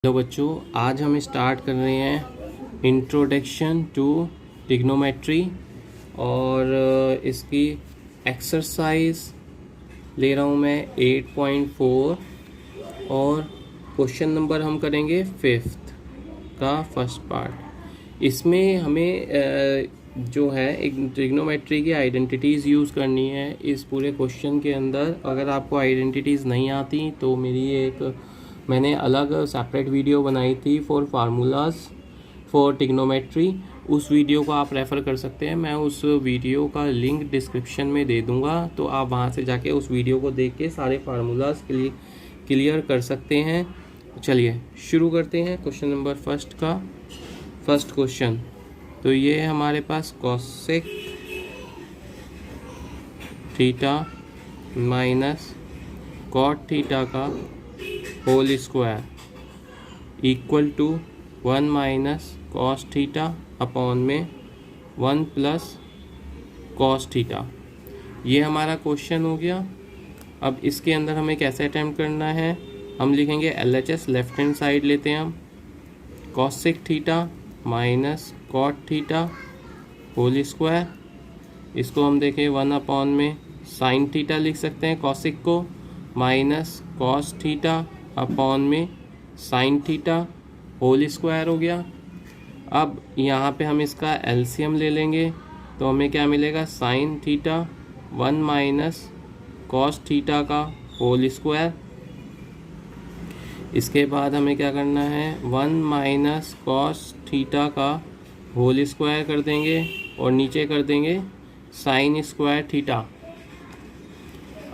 Hello बच्चों, आज हम स्टार्ट कर रहे हैं इंट्रोडक्शन टू ट्रिग्नोमेट्री और इसकी एक्सरसाइज ले रहा हूँ मैं 8.4 और क्वेश्चन नंबर हम करेंगे 5th का फर्स्ट पार्ट। इसमें हमें जो है एक ट्रिग्नोमेट्री की आइडेंटिटीज़ यूज़ करनी है इस पूरे क्वेश्चन के अंदर। अगर आपको आइडेंटिटीज़ नहीं आती तो मैंने अलग सेपरेट वीडियो बनाई थी फॉर फार्मूलाज फॉर ट्रिग्नोमेट्री, उस वीडियो को आप रेफ़र कर सकते हैं। मैं उस वीडियो का लिंक डिस्क्रिप्शन में दे दूंगा, तो आप वहां से जाके उस वीडियो को देख के सारे फार्मूलाज क्लियर कर सकते हैं। चलिए शुरू करते हैं क्वेश्चन नंबर फर्स्ट का। फर्स्ट क्वेश्चन तो ये है हमारे पास cosec theta minus cot theta का whole square equal to 1 minus cos theta upon में 1 प्लस कॉस थीटा। ये हमारा क्वेश्चन हो गया। अब इसके अंदर हमें कैसे अटैम्प्ट करना है, हम लिखेंगे LHS, लेफ्ट हैंड साइड लेते हैं हम, cosec theta minus cot theta whole square, इसको हम देखें 1 अपॉन में साइन थीटा लिख सकते हैं कॉसेक को, माइनस कॉस थीटा अपॉन में साइन थीटा होल स्क्वायर हो गया। अब यहाँ पे हम इसका एलसीएम ले लेंगे तो हमें क्या मिलेगा, sign theta 1 minus cos theta का होल स्क्वायर। इसके बाद हमें क्या करना है, 1 माइनस कॉस थीटा का होल स्क्वायर कर देंगे और नीचे कर देंगे साइन स्क्वायर थीटा।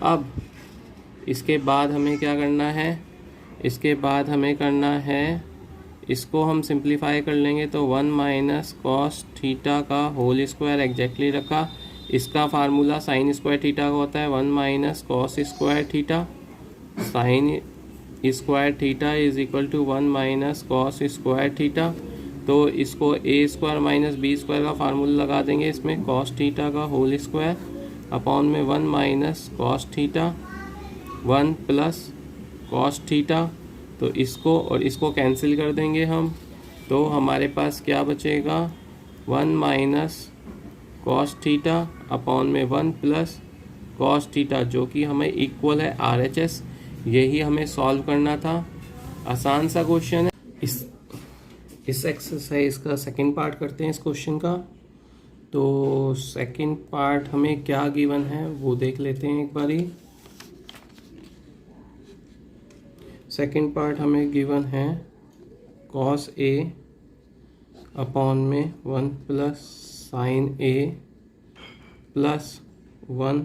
अब इसके बाद हमें क्या करना है, इसके बाद हमें करना है, इसको हम सिंप्लीफाई कर लेंगे तो 1 माइनस कॉस थीटा का होल स्क्वायर एग्जैक्टली रखा। इसका फार्मूला साइन स्क्वायर थीटा का होता है 1 minus cos square theta, sine square theta is equal to 1 minus cos square theta. तो इसको a square minus b square का फार्मूला लगा देंगे इसमें, कॉस थीटा का होल स्क्वायर अपॉन में 1 minus cos theta 1 plus cos theta. तो इसको और इसको कैंसिल कर देंगे हम, तो हमारे पास क्या बचेगा, 1 माइनस कॉस थीटा अपॉन में 1 प्लस कॉस थीटा, जो कि हमें इक्वल है RHS। यही हमें सॉल्व करना था। आसान सा क्वेश्चन है। इस एक्सरसाइज का सेकंड पार्ट करते हैं इस क्वेश्चन का। तो सेकंड पार्ट हमें क्या गिवन है वो देख लेते हैं एक बारी। सेकंड पार्ट हमें गिवन है कॉस A अपॉन में 1 plus sine A plus 1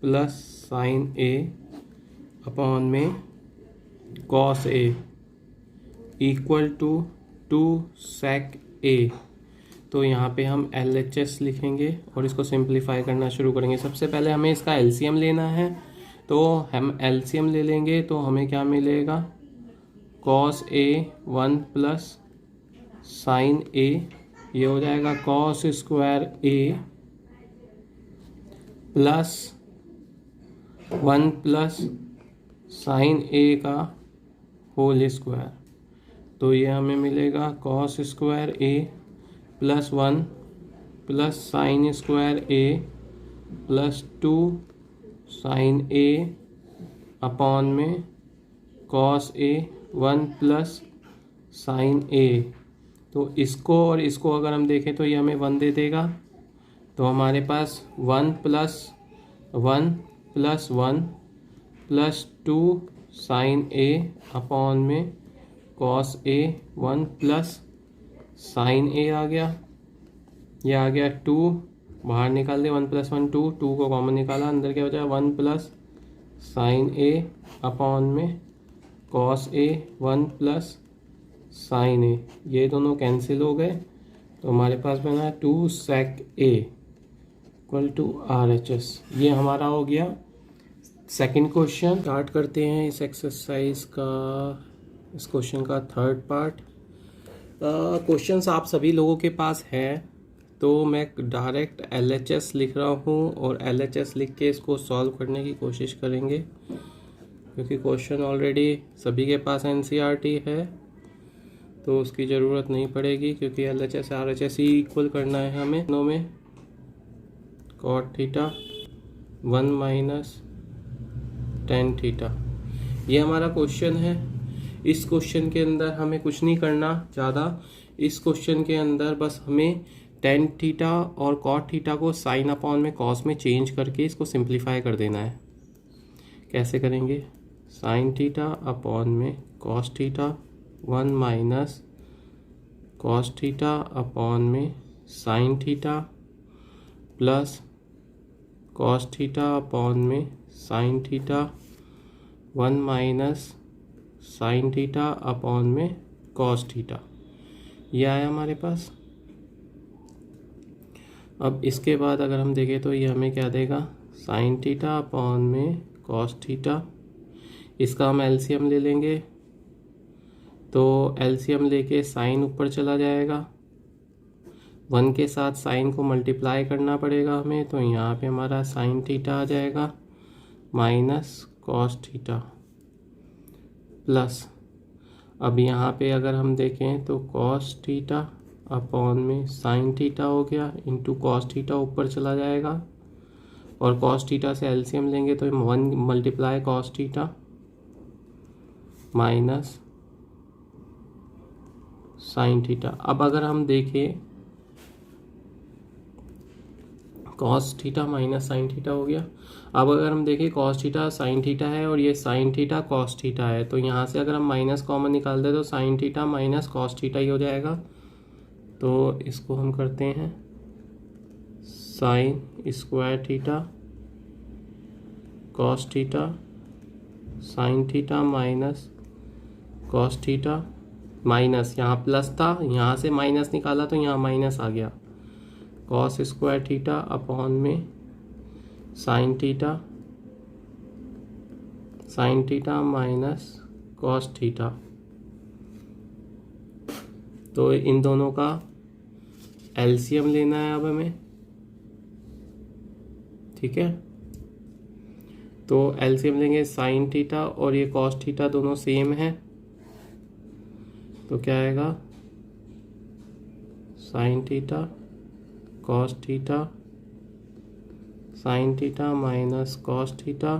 plus sine A upon में cos A equal to 2 sec A। तो यहाँ पे हम LHS लिखेंगे और इसको सिंप्लीफाई करना शुरू करेंगे। सबसे पहले हमें इसका LCM लेना है, तो हम LCM ले लेंगे तो हमें क्या मिलेगा, cos A 1 plus sine A, ये हो जाएगा cos square A plus 1 plus sine A का होल स्क्वायर। तो ये हमें मिलेगा cos square A plus 1 plus sine square A plus 2 sine A upon में cos A 1 plus sine A। तो इसको और इसको अगर हम देखें तो ये हमें 1 दे देगा, तो हमारे पास 1 plus 1 plus 1 plus 2 sine A upon में cos A 1 plus sine A आ गया। ये आ गया 2, बाहर निकाल दे 1 प्लस 1 2, 2 को कॉमन निकाला, अंदर क्या हो जाए 1 प्लस साइन A अपॉन में cos A 1 plus sine A। ये दोनों कैंसिल हो गए, तो हमारे पास बना 2 sec A equal to RHS। ये हमारा हो गया सेकंड क्वेश्चन। स्टार्ट करते हैं इस एक्सरसाइज का, इस क्वेश्चन का थर्ड पार्ट। क्वेश्चंस आप सभी लोगों के पास है, तो मैं डायरेक्ट LHS लिख रहा हूँ और LHS लिख के इसको सॉल्व करने की कोशिश करेंगे। क्योंकि क्वेश्चन ऑलरेडी सभी के पास एनसीईआरटी है तो उसकी ज़रूरत नहीं पड़ेगी, क्योंकि एलएचएस आरएचएस ही इक्वल करना है हमें दोनों में। Cot theta 1 minus tan theta, ये हमारा क्वेश्चन है। इस क्वेश्चन के अंदर हमें कुछ नहीं करना ज़्यादा। इस क्वेश्चन के अंदर बस हमें टेन थीटा और कॉट थीटा को साइन अपॉन में कॉस में चेंज करके इसको सिंप्लीफाई कर देना है। कैसे करेंगे? साइन थीटा अपॉन में cos theta 1 minus cos theta upon में sine theta plus cos theta upon में sine theta 1 minus sine theta upon में कॉस थीटा, ये आया हमारे पास। अब इसके बाद अगर हम देखें तो ये हमें क्या देगा? साइन थीटा अपॉन में कॉस थीटा, इसका हम एलसीएम ले लेंगे तो एलसीएम लेके साइन ऊपर चला जाएगा, 1 के साथ साइन को मल्टीप्लाई करना पड़ेगा हमें, तो यहाँ पे हमारा साइन थीटा आ जाएगा माइनस कॉस थीटा प्लस, अब यहाँ पे अगर हम देखें तो कॉस थीटा अपॉन में साइन थीटा हो गया इंटू कॉस थीटा ऊपर चला जाएगा, और कॉस थीटा से एलसीएम लेंगे तो 1 multiply cos theta minus sine theta. अब अगर हम देखें cos theta minus sine theta हो गया। अब अगर हम देखें कॉस थीटा साइन थीटा है और ये साइन थीटा कॉस थीटा है, तो यहाँ से अगर हम माइनस कॉमन निकाल दें तो sine theta minus cos theta ही हो जाएगा। तो इसको हम करते हैं sine square theta cos theta sine theta minus cos theta, minus यहाँ प्लस था, यहाँ से माइनस निकाला तो यहाँ माइनस आ गया, कॉस स्क्वायर थीटा अपॉन में sine theta minus cos theta. तो इन दोनों का एलसीएम लेना है अब हमें, ठीक है। तो एलसीएम लेंगे, साइन थीटा और ये कॉस थीटा दोनों सेम है, तो क्या आएगा? Sine theta cos theta sine theta minus cos theta,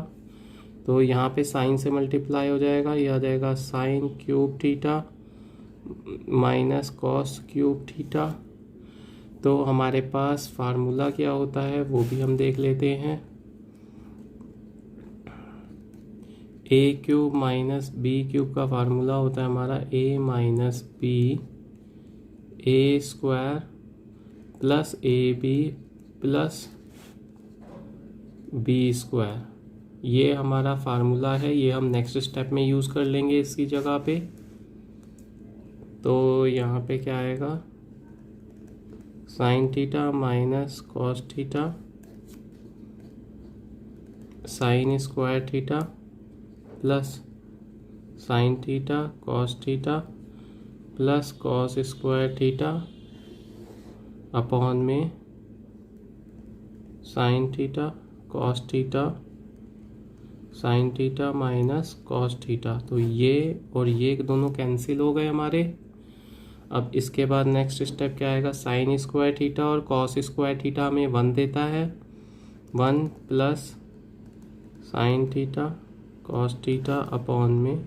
तो यहाँ पे साइन से मल्टीप्लाई हो जाएगा, ये आ जाएगा sine cube theta minus cos cube theta. तो हमारे पास फार्मूला क्या होता है वो भी हम देख लेते हैं। A cube minus B cube का फार्मूला होता है हमारा A minus B A square plus A B plus B square, ये हमारा फार्मूला है। ये हम नेक्स्ट स्टेप में यूज़ कर लेंगे इसकी जगह पे। तो यहाँ पे क्या आएगा? Sine theta minus cos theta sine square theta plus sine theta cos theta plus cos square theta upon में sine theta cos theta sine theta minus cos theta. तो ये और ये दोनों कैंसिल हो गए हमारे। अब इसके बाद नेक्स्ट स्टेप क्या आएगा? साइन स्क्वायर थीटा और कॉस स्क्वायर थीटा हमें 1 देता है, 1 plus sine theta cos theta upon में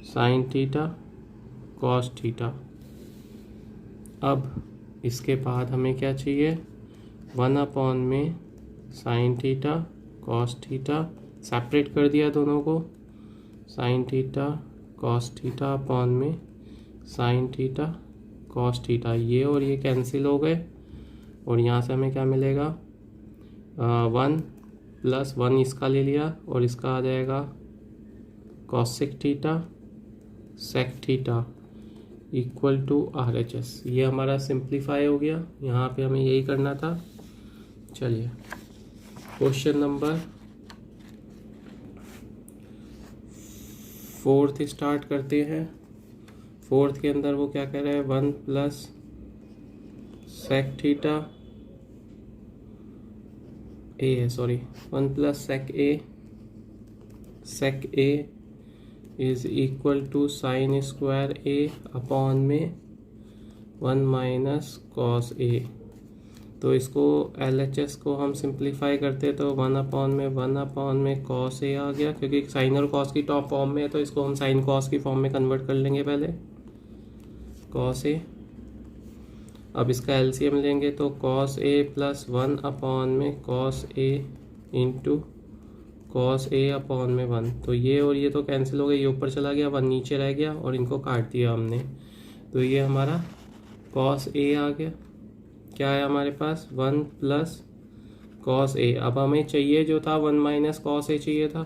साइन थीटा कॉस थीटा। अब इसके बाद हमें क्या चाहिए? 1 अपॉन में sine theta cos theta, separate कर दिया दोनों को, sign theta cos theta upon में साइन थीटा कॉस थीटा, ये और ये कैंसिल हो गए, और यहाँ से हमें क्या मिलेगा? 1 प्लस 1 इसका ले लिया और इसका आ जाएगा cosec theta sec theta equal to RHS। ये हमारा सिंप्लीफाई हो गया, यहाँ पे हमें यही करना था। चलिए क्वेश्चन नंबर 4 स्टार्ट करते हैं। 4 के अंदर वो क्या कह रहा है? 1 प्लस सेक थीटा ए है, sorry 1 plus sec a sec a is equal to sine square a upon में 1 माइनस कॉस ए। तो इसको LHS को हम सिंप्लीफाई करते तो 1 अपॉन में कॉस ए आ गया, क्योंकि साइन और कॉस की टॉप फॉर्म में है तो इसको हम साइन कॉस की फॉर्म में कन्वर्ट कर लेंगे पहले, कॉस ए। अब इसका एलसीएम लेंगे तो कॉस ए प्लस 1 अपॉन में cos A into cos a upon में 1। तो ये और ये तो कैंसिल हो गया, ये ऊपर चला गया, 1 नीचे रह गया और इनको काट दिया हमने। तो ये हमारा कॉस ए आ गया। क्या है हमारे पास 1 प्लस कॉस ए। अब हमें चाहिए जो था 1 माइनस कॉस ए चाहिए था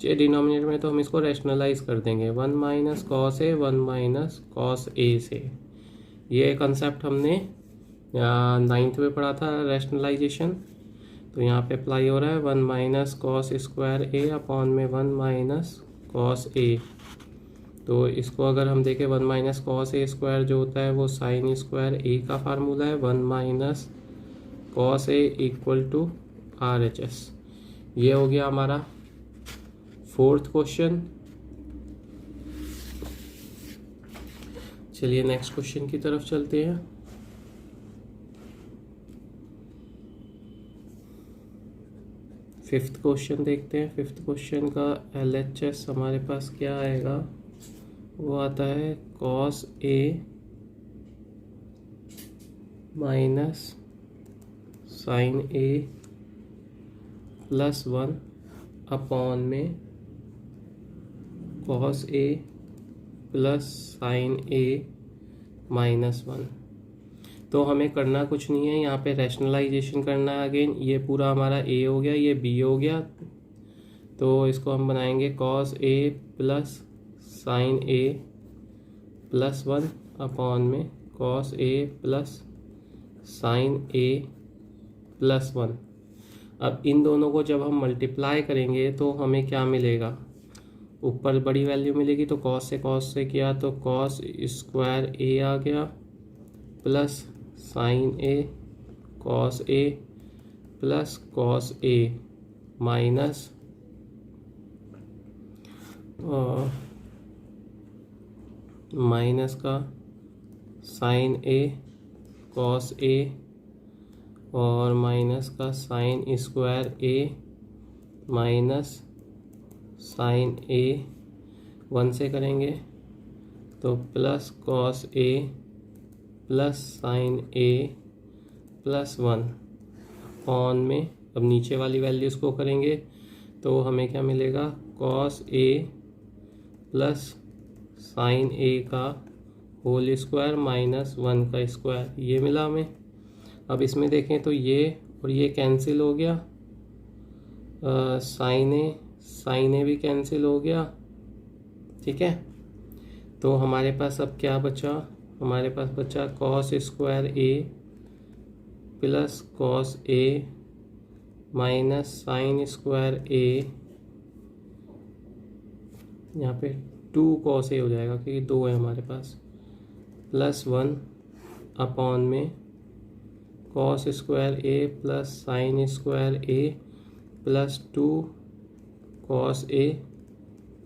डिनोमिनेटर में, तो हम इसको रैशनलाइज कर देंगे 1 माइनस कॉस ए 1 माइनस कॉस ए से। ये कंसेप्ट हमने 9th में पढ़ा था रैशनलाइजेशन, तो यहाँ पे अप्लाई हो रहा है 1 minus cos square a upon में 1 माइनस कॉस ए। तो इसको अगर हम देखें 1 माइनस कॉस ए स्क्वायर जो होता है वो साइन स्क्वायर ए का फार्मूला है, 1 minus cos a equal to RHS। ये हो गया हमारा 4th क्वेश्चन। चलिए नेक्स्ट क्वेश्चन की तरफ चलते हैं। फिफ्थ क्वेश्चन देखते हैं। फिफ्थ क्वेश्चन का LHS हमारे पास क्या आएगा, वो आता है cos A minus sign A plus 1 upon में cos a plus sign A minus 1। तो हमें करना कुछ नहीं है, यहाँ पे रैशनलाइजेशन करना है अगेन। ये पूरा हमारा ए हो गया, ये बी हो गया, तो इसको हम बनाएंगे cos a plus sign A plus 1 upon में cos a plus sign A plus 1। अब इन दोनों को जब हम मल्टीप्लाई करेंगे तो हमें क्या मिलेगा, ऊपर बड़ी वैल्यू मिलेगी, तो कॉस से किया तो कॉस स्क्वायर ए आ गया plus sign a cos a plus cos A minus minus का साइन ए कॉस ए और माइनस का साइन स्क्वायर ए माइनस साइन ए 1 से करेंगे तो plus cos a plus sign A plus 1 on में। अब नीचे वाली वैल्यूज़ को करेंगे तो हमें क्या मिलेगा, कॉस ए प्लस साइन ए का होल स्क्वायर माइनस 1 का स्क्वायर, ये मिला हमें। अब इसमें देखें तो ये और ये कैंसिल हो गया, साइन ए भी कैंसिल हो गया, ठीक है। तो हमारे पास अब क्या बचा, हमारे पास बचा cos square a plus cos A minus sign square ए, यहाँ पे 2 कॉस ए हो जाएगा क्योंकि 2 है हमारे पास, प्लस 1 अपॉन में cos square a plus sine square a plus 2 cos A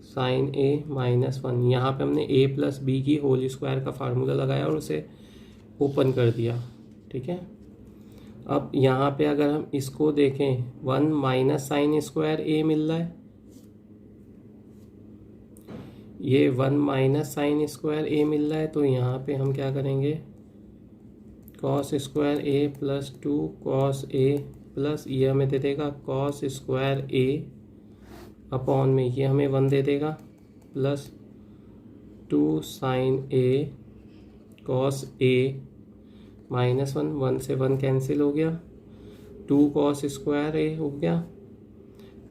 sign A minus 1। यहाँ पे हमने a प्लस बी की होल स्क्वायर का फार्मूला लगाया और उसे ओपन कर दिया, ठीक है। अब यहाँ पे अगर हम इसको देखें 1 माइनस साइन स्क्वायर ए मिल रहा है, ये 1 माइनस साइन स्क्वायर ए मिल रहा है, तो यहाँ पे हम क्या करेंगे, cos square a plus 2 cos a plus ये हमें दे देगा कॉस स्क्वायर ए अपॉन में ये हमें 1 दे देगा plus 2 sign a cos A minus 1 से 1 कैंसिल हो गया, 2 कॉस स्क्वायर ए हो गया,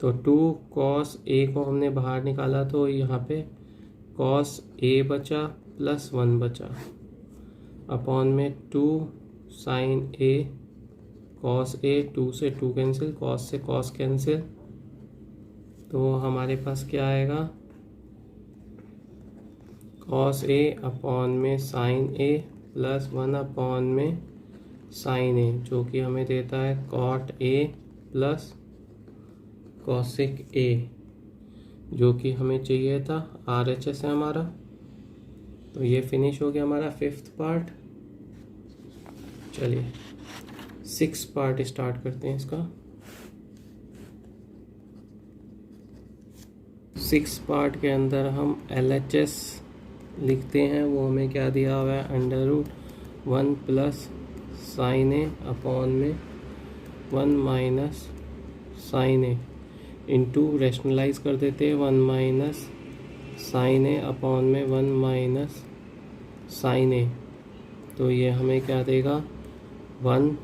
तो 2 कॉस ए को हमने बाहर निकाला तो यहाँ पे कॉस ए बचा प्लस 1 बचा अपॉन में 2 साइन ए कॉस ए, 2 से 2 कैंसिल, कॉस से कॉस कैंसिल, तो हमारे पास क्या आएगा, कॉस ए अपॉन में साइन ए प्लस 1 अपॉन में साइन ए, जो कि हमें देता है कॉट ए प्लस कॉसिक ए। जो कि हमें चाहिए था, RHS है हमारा। तो ये फिनिश हो गया हमारा 5th पार्ट। चलिए 6th पार्ट स्टार्ट करते हैं इसका। 6th पार्ट के अंदर हम LHS लिखते हैं। वो हमें क्या दिया हुआ है, √1 प्लस साइन ए अपॉन में 1 माइनस साइन ए इंटू रेशनलाइज कर देते हैं 1 माइनस साइन ए अपॉन में 1 माइनस साइन ए। तो ये हमें क्या देगा, 1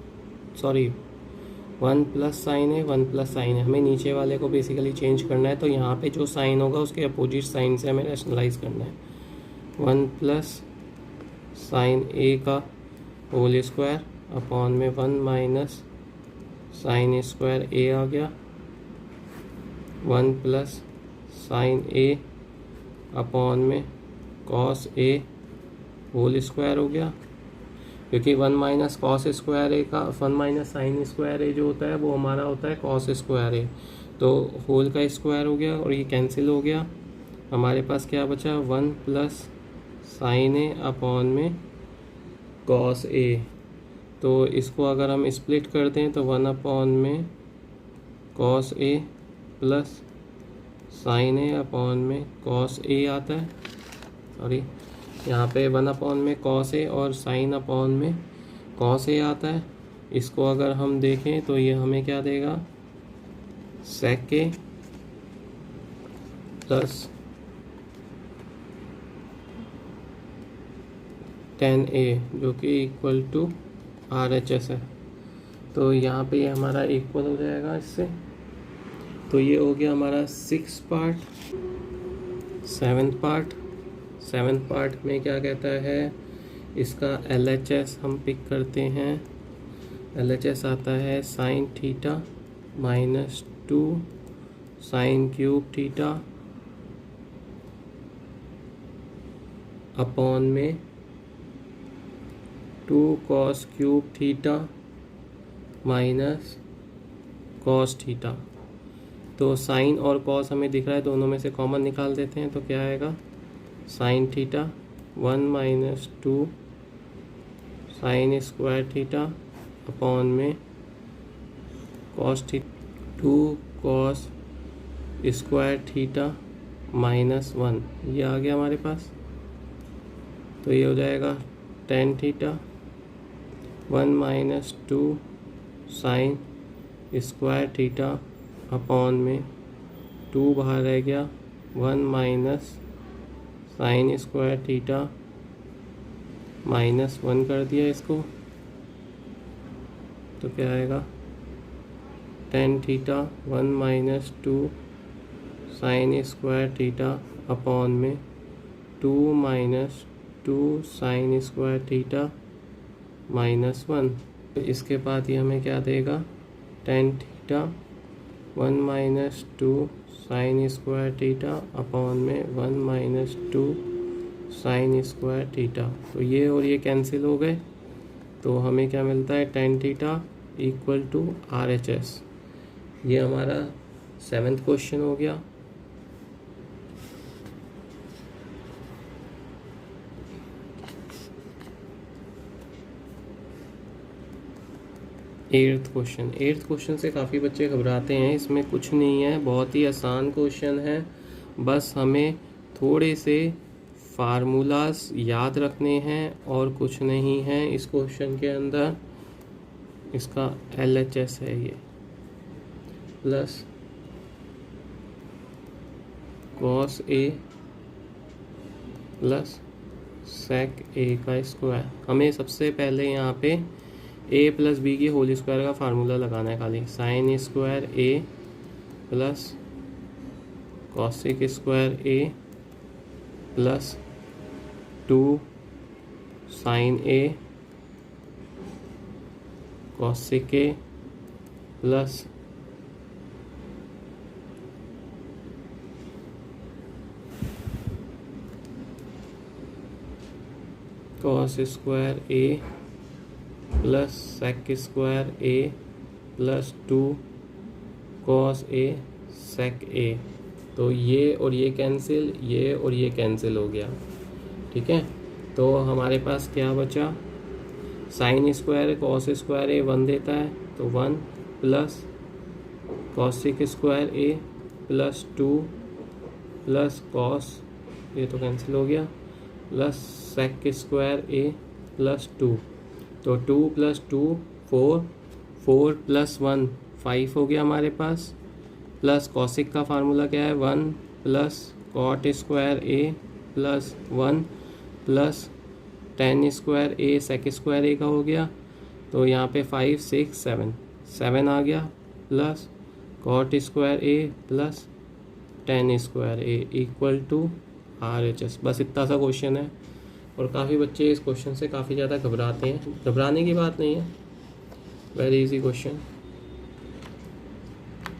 प्लस साइन ए 1 प्लस साइन ए। हमें नीचे वाले को बेसिकली चेंज करना है, तो यहाँ पे जो साइन होगा उसके अपोजिट साइन से हमें रेशनलाइज करना है। 1 प्लस साइन ए का होल स्क्वायर अपॉन में 1 माइनस साइन स्क्वायर ए आ गया। 1 प्लस साइन ए अपॉन में कॉस ए होल स्क्वायर हो गया, क्योंकि 1 माइनस कॉस स्क्वायर ए का 1 माइनस साइन स्क्वायर ए जो होता है वो हमारा होता है कॉस स्क्वायर ए। तो होल का स्क्वायर हो गया और ये कैंसिल हो गया। हमारे पास क्या बचा, 1 प्लस साइन ए अपॉन में कॉस ए। तो इसको अगर हम स्प्लिट कर दें तो 1 अपॉन में cos a plus sign a upon में कॉस ए आता है। सॉरी, यहाँ पे 1 अपॉन में कॉस ए और साइन अपॉन में कॉस ए आता है। इसको अगर हम देखें तो ये हमें क्या देगा, सेक ए प्लस tan ए जो कि इक्वल टू RHS है। तो यहाँ पे ये हमारा इक्वल हो जाएगा इससे। तो ये हो गया हमारा 6th पार्ट। 7th पार्ट में क्या कहता है, इसका LHS हम पिक करते हैं। LHS आता है sine theta -2 sine cube theta upon में 2 cos cube theta minus cos theta. तो साइन और कॉस हमें दिख रहा है, दोनों में से कॉमन निकाल देते हैं। तो क्या आएगा, sine theta 1 minus 2 sine square theta upon में cos theta 2 cos square theta -1। ये आ गया हमारे पास। तो ये हो जाएगा tan theta 1 minus 2 sine square theta upon में 2 बाहर रह गया, 1 माइनस साइन स्क्वायर थीटा -1 कर दिया इसको। तो क्या आएगा, tan theta 1 minus 2 sine square theta upon में 2 माइनस 2 साइन स्क्वायर थीटा -1। तो इसके बाद ये हमें क्या देगा, tan theta 1 minus 2 sine square theta upon में 1 माइनस 2 साइन स्क्वायर थीटा। तो ये और ये कैंसिल हो गए। तो हमें क्या मिलता है, tan theta equal to RHS। ये हमारा 7th क्वेश्चन हो गया। एट्थ क्वेश्चन से काफ़ी बच्चे घबराते हैं। इसमें कुछ नहीं है, बहुत ही आसान क्वेश्चन है। बस हमें थोड़े से फार्मूलाज याद रखने हैं और कुछ नहीं है इस क्वेश्चन के अंदर। इसका LHS है ये, plus cos a plus sec ए का स्क्वायर। हमें सबसे पहले यहाँ पे a प्लस बी की होल स्क्वायर का फार्मूला लगाना है खाली। Sign square a plus cosec square a plus 2 sign A cosec A plus cos square a plus sec square a plus 2 cos A sec ए। तो ये और ये कैंसिल, ये और ये कैंसिल हो गया। ठीक है, तो हमारे पास क्या बचा, साइन स्क्वायर कॉस स्क्वायर ए 1 देता है, तो 1 plus cosec square a plus 2 plus cos, ये तो कैंसिल हो गया, plus sec square a plus 2। तो 2 प्लस 2 4, 4 प्लस 1 5 हो गया हमारे पास, प्लस कॉसिक का फार्मूला क्या है 1 plus cot square a plus 1 plus tan square A sec square ए का हो गया। तो यहाँ पे 5 6 7 7 आ गया, plus cot square a plus tan square a equal to RHS। बस इतना सा क्वेश्चन है, और काफ़ी बच्चे इस क्वेश्चन से काफ़ी ज़्यादा घबराते हैं। घबराने की बात नहीं है, वेरी इजी क्वेश्चन।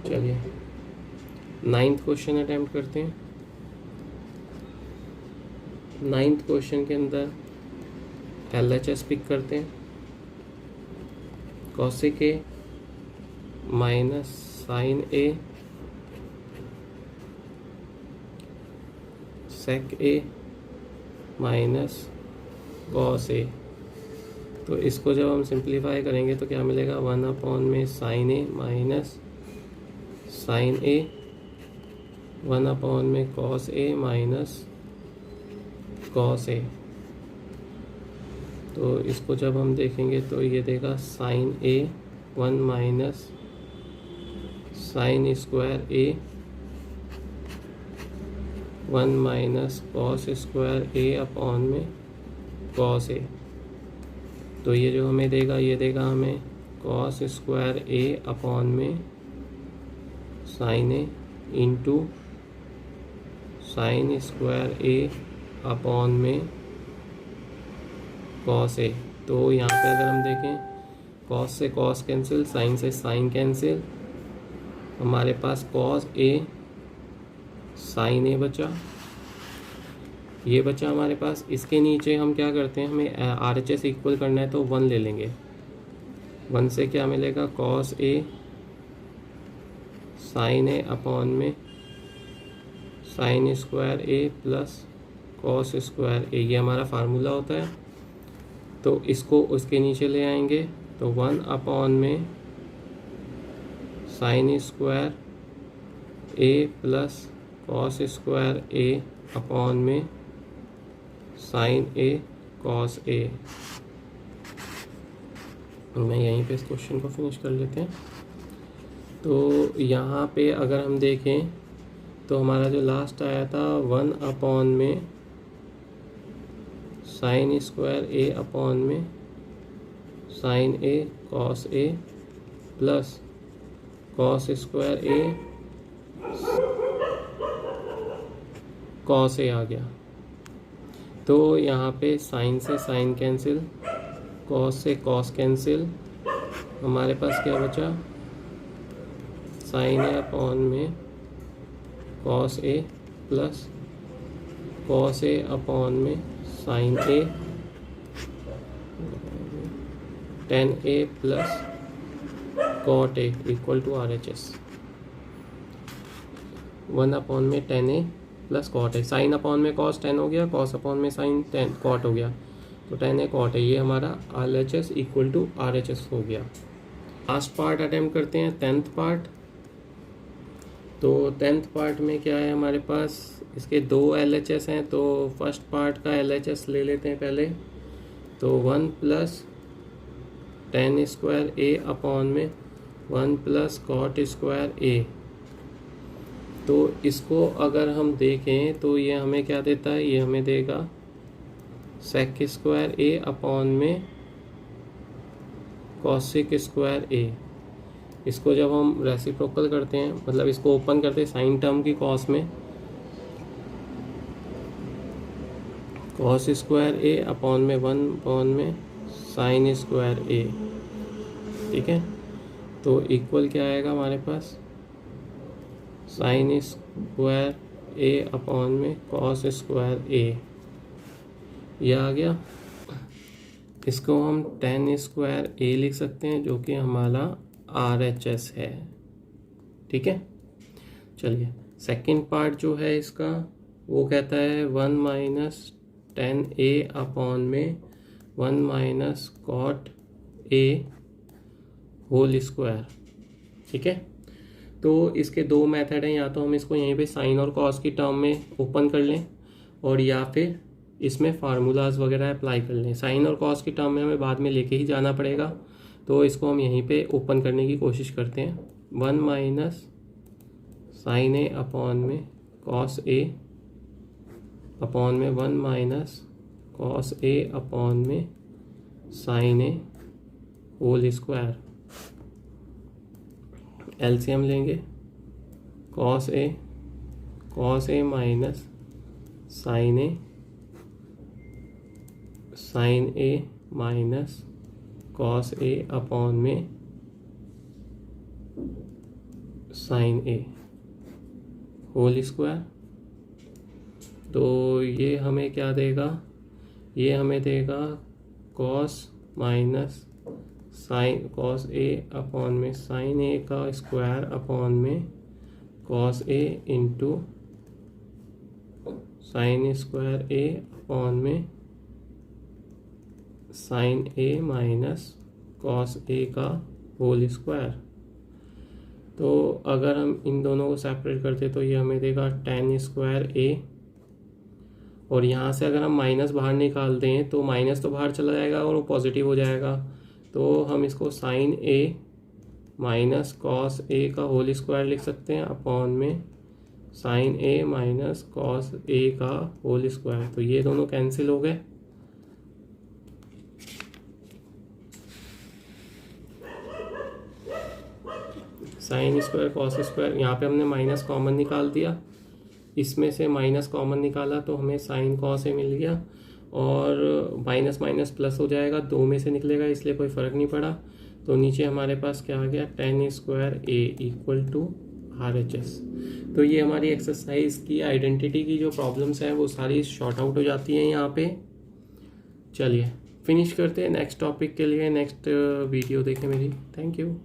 चलिए 9th क्वेश्चन अटैम्प्ट करते हैं। 9th क्वेश्चन के अंदर LHS पिक करते हैं, कॉसिक ए माइनस साइन ए सेक ए माइनस कॉस ए। तो इसको जब हम सिंप्लीफाई करेंगे तो क्या मिलेगा, 1 अपॉन में साइन ए माइनस साइन ए, 1 अपॉन में कॉस ए माइनस कॉस ए। तो इसको जब हम देखेंगे तो ये देगा sign A 1 minus sign square A 1 minus cos square a upon में कॉस ए। तो ये जो हमें देगा, ये देगा हमें कॉस स्क्वायर ए अपॉन में sine A into sine square a upon में कॉस ए। तो यहाँ पे अगर हम देखें, कॉस से कॉस कैंसिल, साइन से साइन कैंसिल, हमारे पास कॉस ए साइन ए बचा, ये बचा हमारे पास। इसके नीचे हम क्या करते हैं, हमें RHS इक्वल करना है तो 1 ले लेंगे। 1 से क्या मिलेगा, cos A sign a upon में sine square a plus cos square ए, ये हमारा फार्मूला होता है। तो इसको उसके नीचे ले आएंगे, तो 1 अपॉन में sine square a plus cos square a upon में साइन ए कॉस ए। मैं यहीं पे इस क्वेश्चन को फिनिश कर लेते हैं। तो यहाँ पे अगर हम देखें तो हमारा जो लास्ट आया था 1 अपॉन में साइन स्क्वायर ए अपॉन में sine a cos a plus cos square a cos a आ गया। तो यहाँ पे साइन से साइन कैंसिल, कॉस से कॉस कैंसिल, हमारे पास क्या बचा, साइन ए अपॉन में cos a plus cos a upon में sine a, tan a plus cot a equal to RHS। 1 upon में टेन ए प्लस कॉट है, साइन अपॉन में कॉस 10 हो गया, कॉस अपॉन में साइन 10 कॉट हो गया, तो 10 ए कॉट है, ये हमारा LHS इक्वल टू RHS हो गया। लास्ट पार्ट अटेम्प्ट करते हैं, 10th पार्ट। तो 10th पार्ट में क्या है हमारे पास, इसके 2 LHS हैं। तो फर्स्ट पार्ट का LHS ले लेते हैं पहले। तो 1 plus tan square a upon में 1 प्लस कॉट स्क्वायर ए। तो इसको अगर हम देखें तो ये हमें क्या देता है, ये हमें देगा सेक स्क्वायर ए अपॉन में कॉसिक स्क्वायर ए। इसको जब हम रेसिप्रोकल करते हैं, मतलब इसको ओपन करते हैं साइन टर्म की कॉस में, कॉस स्क्वायर ए अपॉन में 1 अपॉन में साइन स्क्वायर ए। ठीक है, तो इक्वल क्या आएगा हमारे पास, साइन स्क्वायर ए अपॉन में कॉस स्क्वायर ए, ये आ गया। इसको हम टेन स्क्वायर ए लिख सकते हैं, जो कि हमारा RHS है। ठीक है, चलिए सेकंड पार्ट जो है इसका वो कहता है 1 माइनस 10a अपॉन में 1 minus cot a whole square. ठीक है, तो इसके दो मेथड हैं, या तो हम इसको यहीं पे साइन और कॉस की टर्म में ओपन कर लें और या फिर इसमें फार्मूलाज वगैरह अप्लाई कर लें। साइन और कॉस की टर्म में हमें बाद में लेके ही जाना पड़ेगा, तो इसको हम यहीं पे ओपन करने की कोशिश करते हैं। 1 माइनस साइन ए अपॉन में कॉस ए अपॉन में 1 माइनस कॉस ए अपॉन में साइन ए होल स्क्वायर। एलसीएम लेंगे, cos A minus sign A minus cos a upon में साइन ए होल स्क्वायर। तो ये हमें क्या देगा, ये हमें देगा cos minus sine cos a upon में साइन ए का स्क्वायर अपॉन में cos A into sine square a upon में साइन ए माइनस कॉस ए का होल स्क्वायर। तो अगर हम इन दोनों को सेपरेट करते तो ये हमें देगा tan स्क्वायर ए, और यहाँ से अगर हम माइनस बाहर निकाल दें तो माइनस तो बाहर चला जाएगा और वो पॉजिटिव हो जाएगा। तो हम इसको साइन ए माइनस कॉस ए का होल स्क्वायर लिख सकते हैं अपॉन में साइन ए माइनस कॉस ए का होल स्क्वायर। तो ये दोनों कैंसिल हो गए। साइन स्क्वायर कॉस स्क्वायर, यहाँ पे हमने माइनस कॉमन निकाल दिया, इसमें से माइनस कॉमन निकाला तो हमें साइन कॉस ए मिल गया, और माइनस माइनस प्लस हो जाएगा, दो में से निकलेगा इसलिए कोई फ़र्क नहीं पड़ा। तो नीचे हमारे पास क्या आ गया, tan square a equal to RHS। तो ये हमारी एक्सरसाइज की आइडेंटिटी की जो प्रॉब्लम्स हैं वो सारी शॉर्ट आउट हो जाती हैं यहाँ पे। चलिए फिनिश करते हैं, नेक्स्ट टॉपिक के लिए नेक्स्ट वीडियो देखें मेरी। Thank you.